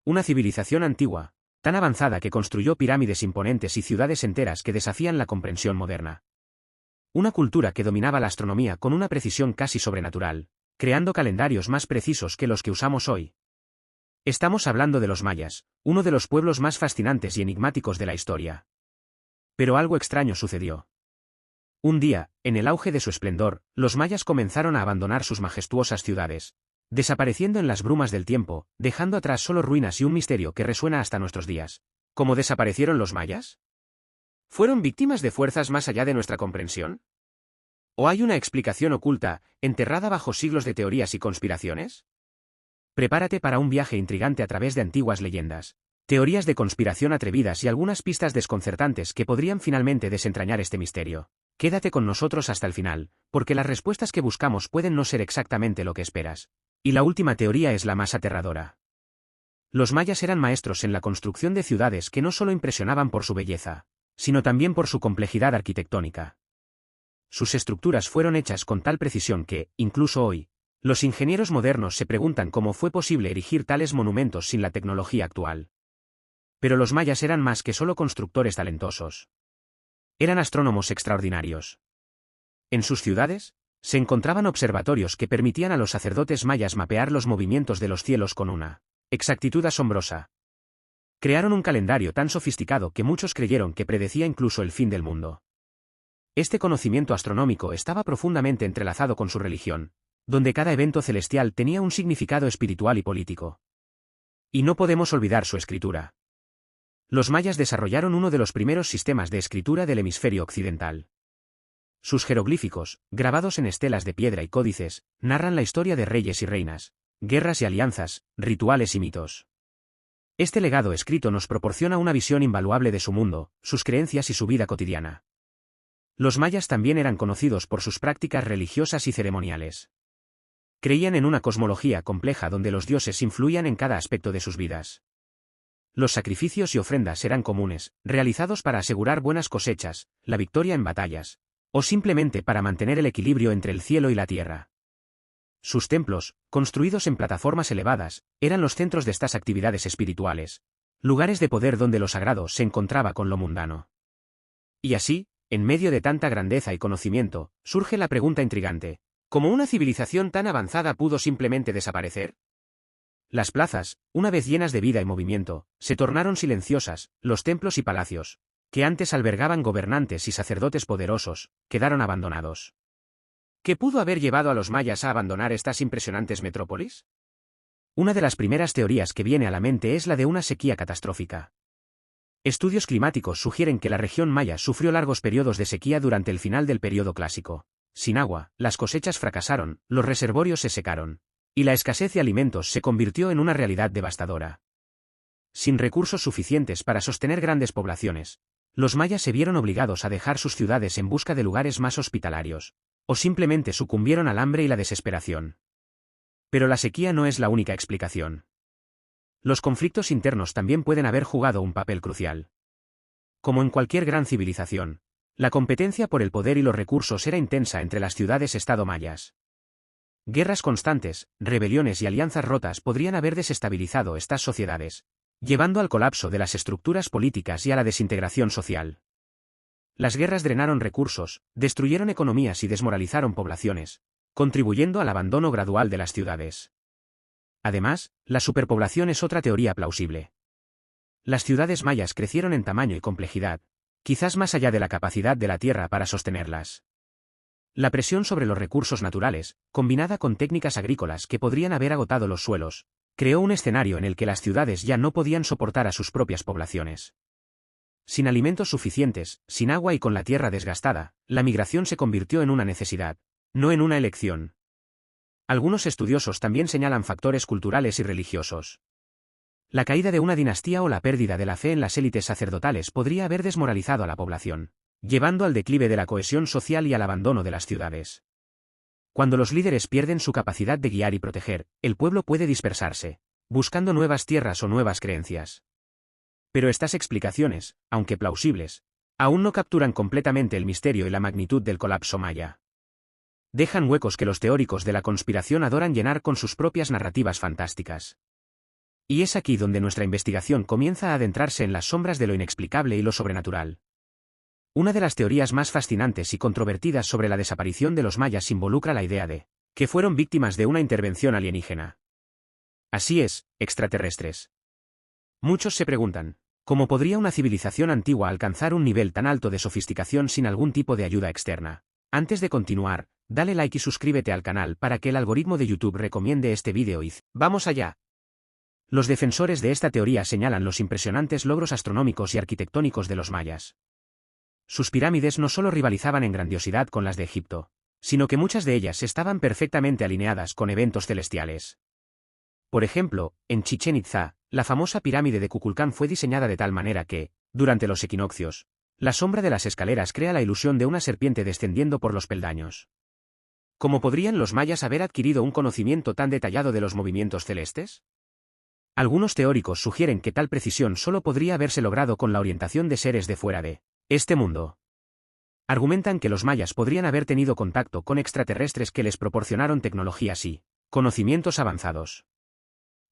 Una civilización antigua, tan avanzada que construyó pirámides imponentes y ciudades enteras que desafían la comprensión moderna. Una cultura que dominaba la astronomía con una precisión casi sobrenatural, creando calendarios más precisos que los que usamos hoy. Estamos hablando de los mayas, uno de los pueblos más fascinantes y enigmáticos de la historia. Pero algo extraño sucedió. Un día, en el auge de su esplendor, los mayas comenzaron a abandonar sus majestuosas ciudades, desapareciendo en las brumas del tiempo, dejando atrás solo ruinas y un misterio que resuena hasta nuestros días. ¿Cómo desaparecieron los mayas? ¿Fueron víctimas de fuerzas más allá de nuestra comprensión? ¿O hay una explicación oculta, enterrada bajo siglos de teorías y conspiraciones? Prepárate para un viaje intrigante a través de antiguas leyendas, teorías de conspiración atrevidas y algunas pistas desconcertantes que podrían finalmente desentrañar este misterio. Quédate con nosotros hasta el final, porque las respuestas que buscamos pueden no ser exactamente lo que esperas. Y la última teoría es la más aterradora. Los mayas eran maestros en la construcción de ciudades que no solo impresionaban por su belleza, sino también por su complejidad arquitectónica. Sus estructuras fueron hechas con tal precisión que, incluso hoy, los ingenieros modernos se preguntan cómo fue posible erigir tales monumentos sin la tecnología actual. Pero los mayas eran más que solo constructores talentosos. Eran astrónomos extraordinarios. En sus ciudades, se encontraban observatorios que permitían a los sacerdotes mayas mapear los movimientos de los cielos con una exactitud asombrosa. Crearon un calendario tan sofisticado que muchos creyeron que predecía incluso el fin del mundo. Este conocimiento astronómico estaba profundamente entrelazado con su religión, donde cada evento celestial tenía un significado espiritual y político. Y no podemos olvidar su escritura. Los mayas desarrollaron uno de los primeros sistemas de escritura del hemisferio occidental. Sus jeroglíficos, grabados en estelas de piedra y códices, narran la historia de reyes y reinas, guerras y alianzas, rituales y mitos. Este legado escrito nos proporciona una visión invaluable de su mundo, sus creencias y su vida cotidiana. Los mayas también eran conocidos por sus prácticas religiosas y ceremoniales. Creían en una cosmología compleja donde los dioses influían en cada aspecto de sus vidas. Los sacrificios y ofrendas eran comunes, realizados para asegurar buenas cosechas, la victoria en batallas, o simplemente para mantener el equilibrio entre el cielo y la tierra. Sus templos, construidos en plataformas elevadas, eran los centros de estas actividades espirituales, lugares de poder donde lo sagrado se encontraba con lo mundano. Y así, en medio de tanta grandeza y conocimiento, surge la pregunta intrigante: ¿cómo una civilización tan avanzada pudo simplemente desaparecer? Las plazas, una vez llenas de vida y movimiento, se tornaron silenciosas, los templos y palacios, que antes albergaban gobernantes y sacerdotes poderosos, quedaron abandonados. ¿Qué pudo haber llevado a los mayas a abandonar estas impresionantes metrópolis? Una de las primeras teorías que viene a la mente es la de una sequía catastrófica. Estudios climáticos sugieren que la región maya sufrió largos periodos de sequía durante el final del período clásico. Sin agua, las cosechas fracasaron, los reservorios se secaron, y la escasez de alimentos se convirtió en una realidad devastadora. Sin recursos suficientes para sostener grandes poblaciones, los mayas se vieron obligados a dejar sus ciudades en busca de lugares más hospitalarios, o simplemente sucumbieron al hambre y la desesperación. Pero la sequía no es la única explicación. Los conflictos internos también pueden haber jugado un papel crucial. Como en cualquier gran civilización, la competencia por el poder y los recursos era intensa entre las ciudades-estado mayas. Guerras constantes, rebeliones y alianzas rotas podrían haber desestabilizado estas sociedades, llevando al colapso de las estructuras políticas y a la desintegración social. Las guerras drenaron recursos, destruyeron economías y desmoralizaron poblaciones, contribuyendo al abandono gradual de las ciudades. Además, la superpoblación es otra teoría plausible. Las ciudades mayas crecieron en tamaño y complejidad, quizás más allá de la capacidad de la tierra para sostenerlas. La presión sobre los recursos naturales, combinada con técnicas agrícolas que podrían haber agotado los suelos, creó un escenario en el que las ciudades ya no podían soportar a sus propias poblaciones. Sin alimentos suficientes, sin agua y con la tierra desgastada, la migración se convirtió en una necesidad, no en una elección. Algunos estudiosos también señalan factores culturales y religiosos. La caída de una dinastía o la pérdida de la fe en las élites sacerdotales podría haber desmoralizado a la población, llevando al declive de la cohesión social y al abandono de las ciudades. Cuando los líderes pierden su capacidad de guiar y proteger, el pueblo puede dispersarse, buscando nuevas tierras o nuevas creencias. Pero estas explicaciones, aunque plausibles, aún no capturan completamente el misterio y la magnitud del colapso maya. Dejan huecos que los teóricos de la conspiración adoran llenar con sus propias narrativas fantásticas. Y es aquí donde nuestra investigación comienza a adentrarse en las sombras de lo inexplicable y lo sobrenatural. Una de las teorías más fascinantes y controvertidas sobre la desaparición de los mayas involucra la idea de que fueron víctimas de una intervención alienígena. Así es, extraterrestres. Muchos se preguntan, ¿cómo podría una civilización antigua alcanzar un nivel tan alto de sofisticación sin algún tipo de ayuda externa? Antes de continuar, dale like y suscríbete al canal para que el algoritmo de YouTube recomiende este vídeo y ¡vamos allá! Los defensores de esta teoría señalan los impresionantes logros astronómicos y arquitectónicos de los mayas. Sus pirámides no solo rivalizaban en grandiosidad con las de Egipto, sino que muchas de ellas estaban perfectamente alineadas con eventos celestiales. Por ejemplo, en Chichén Itzá, la famosa pirámide de Kukulcán fue diseñada de tal manera que, durante los equinoccios, la sombra de las escaleras crea la ilusión de una serpiente descendiendo por los peldaños. ¿Cómo podrían los mayas haber adquirido un conocimiento tan detallado de los movimientos celestes? Algunos teóricos sugieren que tal precisión solo podría haberse logrado con la orientación de seres de fuera de este mundo. Argumentan que los mayas podrían haber tenido contacto con extraterrestres que les proporcionaron tecnologías y conocimientos avanzados.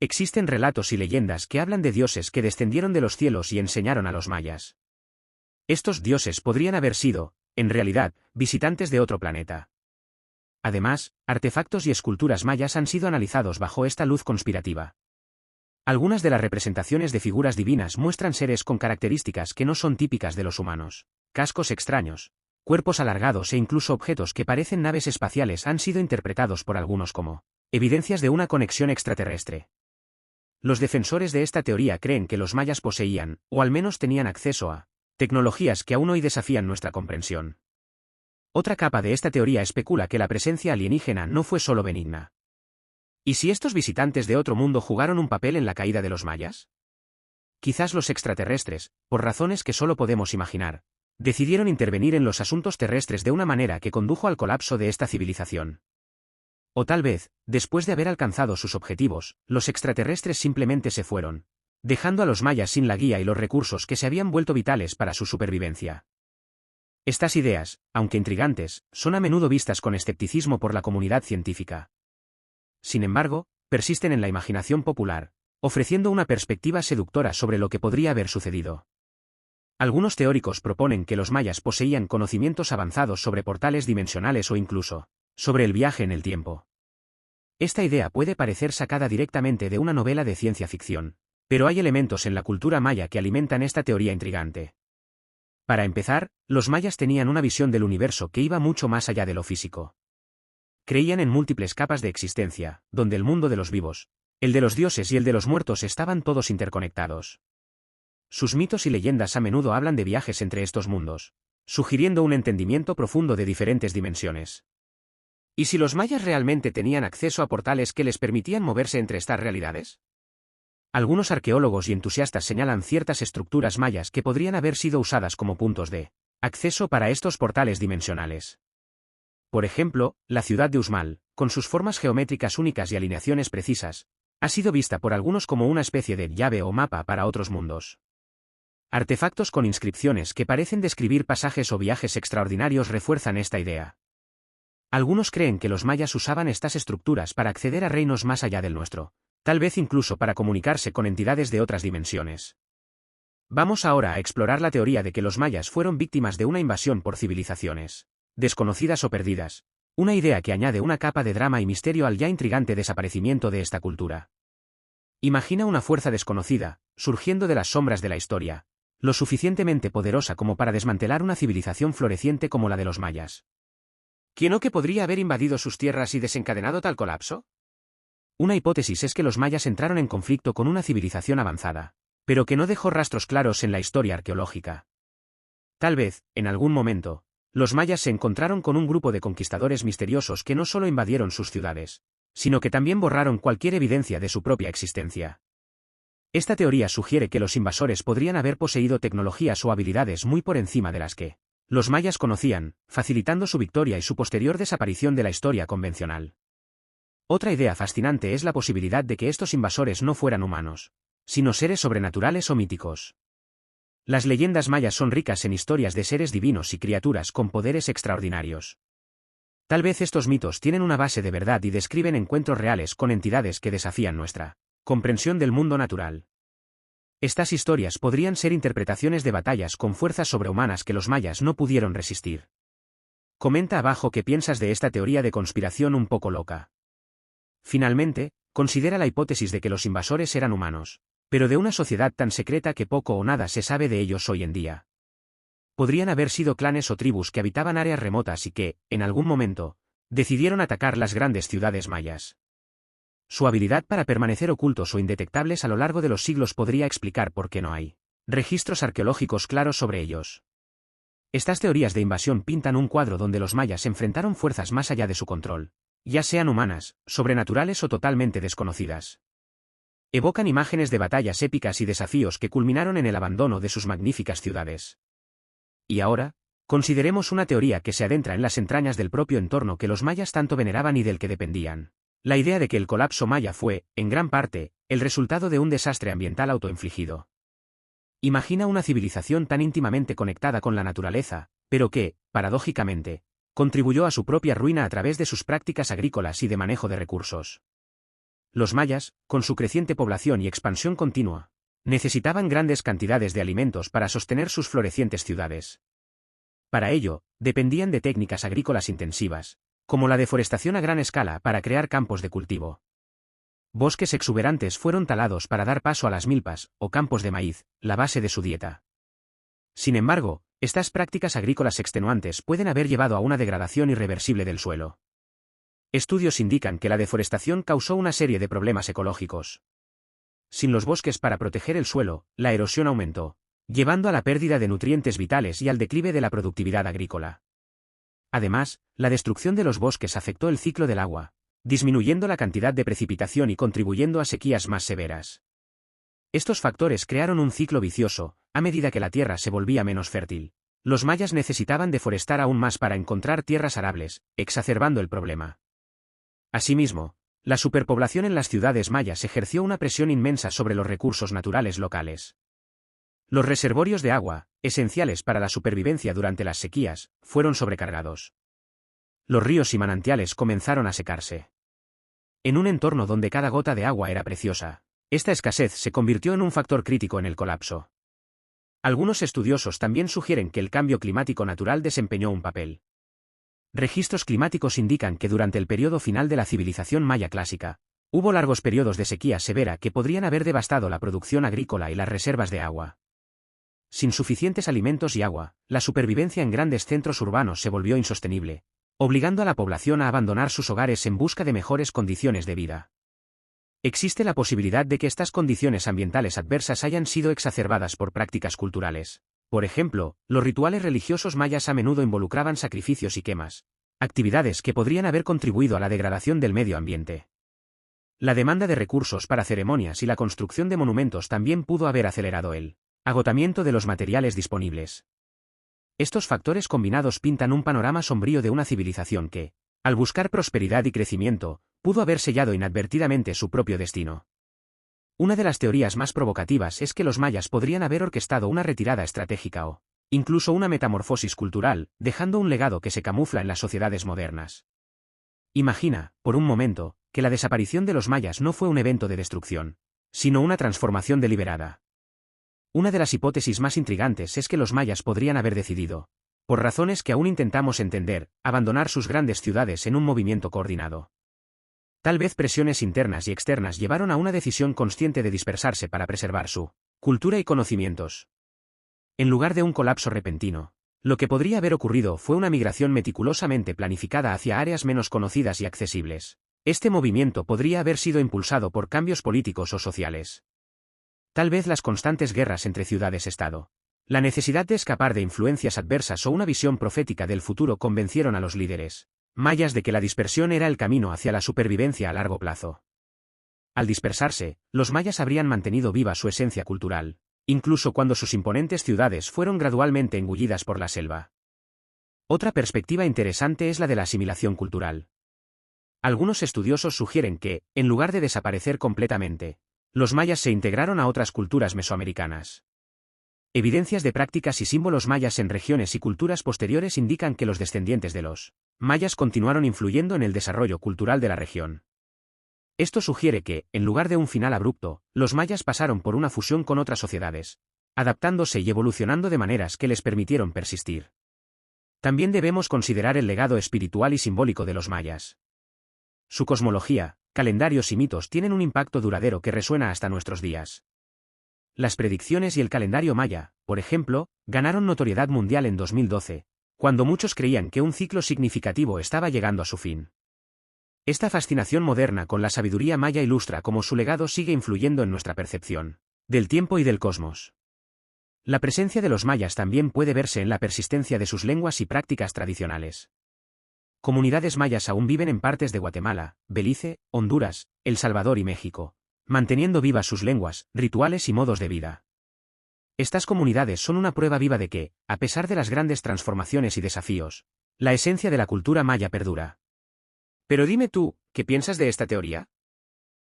Existen relatos y leyendas que hablan de dioses que descendieron de los cielos y enseñaron a los mayas. Estos dioses podrían haber sido, en realidad, visitantes de otro planeta. Además, artefactos y esculturas mayas han sido analizados bajo esta luz conspirativa. Algunas de las representaciones de figuras divinas muestran seres con características que no son típicas de los humanos. Cascos extraños, cuerpos alargados e incluso objetos que parecen naves espaciales han sido interpretados por algunos como evidencias de una conexión extraterrestre. Los defensores de esta teoría creen que los mayas poseían, o al menos tenían acceso a, tecnologías que aún hoy desafían nuestra comprensión. Otra capa de esta teoría especula que la presencia alienígena no fue solo benigna. ¿Y si estos visitantes de otro mundo jugaron un papel en la caída de los mayas? Quizás los extraterrestres, por razones que solo podemos imaginar, decidieron intervenir en los asuntos terrestres de una manera que condujo al colapso de esta civilización. O tal vez, después de haber alcanzado sus objetivos, los extraterrestres simplemente se fueron, dejando a los mayas sin la guía y los recursos que se habían vuelto vitales para su supervivencia. Estas ideas, aunque intrigantes, son a menudo vistas con escepticismo por la comunidad científica. Sin embargo, persisten en la imaginación popular, ofreciendo una perspectiva seductora sobre lo que podría haber sucedido. Algunos teóricos proponen que los mayas poseían conocimientos avanzados sobre portales dimensionales o incluso sobre el viaje en el tiempo. Esta idea puede parecer sacada directamente de una novela de ciencia ficción, pero hay elementos en la cultura maya que alimentan esta teoría intrigante. Para empezar, los mayas tenían una visión del universo que iba mucho más allá de lo físico. Creían en múltiples capas de existencia, donde el mundo de los vivos, el de los dioses y el de los muertos estaban todos interconectados. Sus mitos y leyendas a menudo hablan de viajes entre estos mundos, sugiriendo un entendimiento profundo de diferentes dimensiones. ¿Y si los mayas realmente tenían acceso a portales que les permitían moverse entre estas realidades? Algunos arqueólogos y entusiastas señalan ciertas estructuras mayas que podrían haber sido usadas como puntos de acceso para estos portales dimensionales. Por ejemplo, la ciudad de Uxmal, con sus formas geométricas únicas y alineaciones precisas, ha sido vista por algunos como una especie de llave o mapa para otros mundos. Artefactos con inscripciones que parecen describir pasajes o viajes extraordinarios refuerzan esta idea. Algunos creen que los mayas usaban estas estructuras para acceder a reinos más allá del nuestro, tal vez incluso para comunicarse con entidades de otras dimensiones. Vamos ahora a explorar la teoría de que los mayas fueron víctimas de una invasión por civilizaciones desconocidas o perdidas, una idea que añade una capa de drama y misterio al ya intrigante desaparecimiento de esta cultura. Imagina una fuerza desconocida, surgiendo de las sombras de la historia, lo suficientemente poderosa como para desmantelar una civilización floreciente como la de los mayas. ¿Quién o qué podría haber invadido sus tierras y desencadenado tal colapso? Una hipótesis es que los mayas entraron en conflicto con una civilización avanzada, pero que no dejó rastros claros en la historia arqueológica. Tal vez, en algún momento, los mayas se encontraron con un grupo de conquistadores misteriosos que no solo invadieron sus ciudades, sino que también borraron cualquier evidencia de su propia existencia. Esta teoría sugiere que los invasores podrían haber poseído tecnologías o habilidades muy por encima de las que los mayas conocían, facilitando su victoria y su posterior desaparición de la historia convencional. Otra idea fascinante es la posibilidad de que estos invasores no fueran humanos, sino seres sobrenaturales o míticos. Las leyendas mayas son ricas en historias de seres divinos y criaturas con poderes extraordinarios. Tal vez estos mitos tienen una base de verdad y describen encuentros reales con entidades que desafían nuestra Comprensión del mundo natural. Estas historias podrían ser interpretaciones de batallas con fuerzas sobrehumanas que los mayas no pudieron resistir. Comenta abajo qué piensas de esta teoría de conspiración un poco loca. Finalmente, considera la hipótesis de que los invasores eran humanos, pero de una sociedad tan secreta que poco o nada se sabe de ellos hoy en día. Podrían haber sido clanes o tribus que habitaban áreas remotas y que, en algún momento, decidieron atacar las grandes ciudades mayas. Su habilidad para permanecer ocultos o indetectables a lo largo de los siglos podría explicar por qué no hay registros arqueológicos claros sobre ellos. Estas teorías de invasión pintan un cuadro donde los mayas enfrentaron fuerzas más allá de su control, ya sean humanas, sobrenaturales o totalmente desconocidas. Evocan imágenes de batallas épicas y desafíos que culminaron en el abandono de sus magníficas ciudades. Y ahora, consideremos una teoría que se adentra en las entrañas del propio entorno que los mayas tanto veneraban y del que dependían. La idea de que el colapso maya fue, en gran parte, el resultado de un desastre ambiental autoinfligido. Imagina una civilización tan íntimamente conectada con la naturaleza, pero que, paradójicamente, contribuyó a su propia ruina a través de sus prácticas agrícolas y de manejo de recursos. Los mayas, con su creciente población y expansión continua, necesitaban grandes cantidades de alimentos para sostener sus florecientes ciudades. Para ello, dependían de técnicas agrícolas intensivas, como la deforestación a gran escala para crear campos de cultivo. Bosques exuberantes fueron talados para dar paso a las milpas, o campos de maíz, la base de su dieta. Sin embargo, estas prácticas agrícolas extenuantes pueden haber llevado a una degradación irreversible del suelo. Estudios indican que la deforestación causó una serie de problemas ecológicos. Sin los bosques para proteger el suelo, la erosión aumentó, llevando a la pérdida de nutrientes vitales y al declive de la productividad agrícola. Además, la destrucción de los bosques afectó el ciclo del agua, disminuyendo la cantidad de precipitación y contribuyendo a sequías más severas. Estos factores crearon un ciclo vicioso. A medida que la tierra se volvía menos fértil, los mayas necesitaban deforestar aún más para encontrar tierras arables, exacerbando el problema. Asimismo, la superpoblación en las ciudades mayas ejerció una presión inmensa sobre los recursos naturales locales. Los reservorios de agua, esenciales para la supervivencia durante las sequías, fueron sobrecargados. Los ríos y manantiales comenzaron a secarse. En un entorno donde cada gota de agua era preciosa, esta escasez se convirtió en un factor crítico en el colapso. Algunos estudiosos también sugieren que el cambio climático natural desempeñó un papel. Registros climáticos indican que durante el periodo final de la civilización maya clásica, hubo largos periodos de sequía severa que podrían haber devastado la producción agrícola y las reservas de agua. Sin suficientes alimentos y agua, la supervivencia en grandes centros urbanos se volvió insostenible, obligando a la población a abandonar sus hogares en busca de mejores condiciones de vida. Existe la posibilidad de que estas condiciones ambientales adversas hayan sido exacerbadas por prácticas culturales. Por ejemplo, los rituales religiosos mayas a menudo involucraban sacrificios y quemas, actividades que podrían haber contribuido a la degradación del medio ambiente. La demanda de recursos para ceremonias y la construcción de monumentos también pudo haber acelerado el agotamiento de los materiales disponibles. Estos factores combinados pintan un panorama sombrío de una civilización que, al buscar prosperidad y crecimiento, pudo haber sellado inadvertidamente su propio destino. Una de las teorías más provocativas es que los mayas podrían haber orquestado una retirada estratégica o, incluso una metamorfosis cultural, dejando un legado que se camufla en las sociedades modernas. Imagina, por un momento, que la desaparición de los mayas no fue un evento de destrucción, sino una transformación deliberada. Una de las hipótesis más intrigantes es que los mayas podrían haber decidido, por razones que aún intentamos entender, abandonar sus grandes ciudades en un movimiento coordinado. Tal vez presiones internas y externas llevaron a una decisión consciente de dispersarse para preservar su cultura y conocimientos. En lugar de un colapso repentino, lo que podría haber ocurrido fue una migración meticulosamente planificada hacia áreas menos conocidas y accesibles. Este movimiento podría haber sido impulsado por cambios políticos o sociales. Tal vez las constantes guerras entre ciudades-estado, la necesidad de escapar de influencias adversas o una visión profética del futuro convencieron a los líderes mayas de que la dispersión era el camino hacia la supervivencia a largo plazo. Al dispersarse, los mayas habrían mantenido viva su esencia cultural, incluso cuando sus imponentes ciudades fueron gradualmente engullidas por la selva. Otra perspectiva interesante es la de la asimilación cultural. Algunos estudiosos sugieren que, en lugar de desaparecer completamente, los mayas se integraron a otras culturas mesoamericanas. Evidencias de prácticas y símbolos mayas en regiones y culturas posteriores indican que los descendientes de los mayas continuaron influyendo en el desarrollo cultural de la región. Esto sugiere que, en lugar de un final abrupto, los mayas pasaron por una fusión con otras sociedades, adaptándose y evolucionando de maneras que les permitieron persistir. También debemos considerar el legado espiritual y simbólico de los mayas. Su cosmología, calendarios y mitos tienen un impacto duradero que resuena hasta nuestros días. Las predicciones y el calendario maya, por ejemplo, ganaron notoriedad mundial en 2012, cuando muchos creían que un ciclo significativo estaba llegando a su fin. Esta fascinación moderna con la sabiduría maya ilustra cómo su legado sigue influyendo en nuestra percepción del tiempo y del cosmos. La presencia de los mayas también puede verse en la persistencia de sus lenguas y prácticas tradicionales. Comunidades mayas aún viven en partes de Guatemala, Belice, Honduras, El Salvador y México, manteniendo vivas sus lenguas, rituales y modos de vida. Estas comunidades son una prueba viva de que, a pesar de las grandes transformaciones y desafíos, la esencia de la cultura maya perdura. Pero dime tú, ¿qué piensas de esta teoría?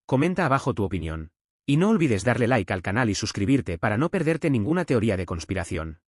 Comenta abajo tu opinión. Y no olvides darle like al canal y suscribirte para no perderte ninguna teoría de conspiración.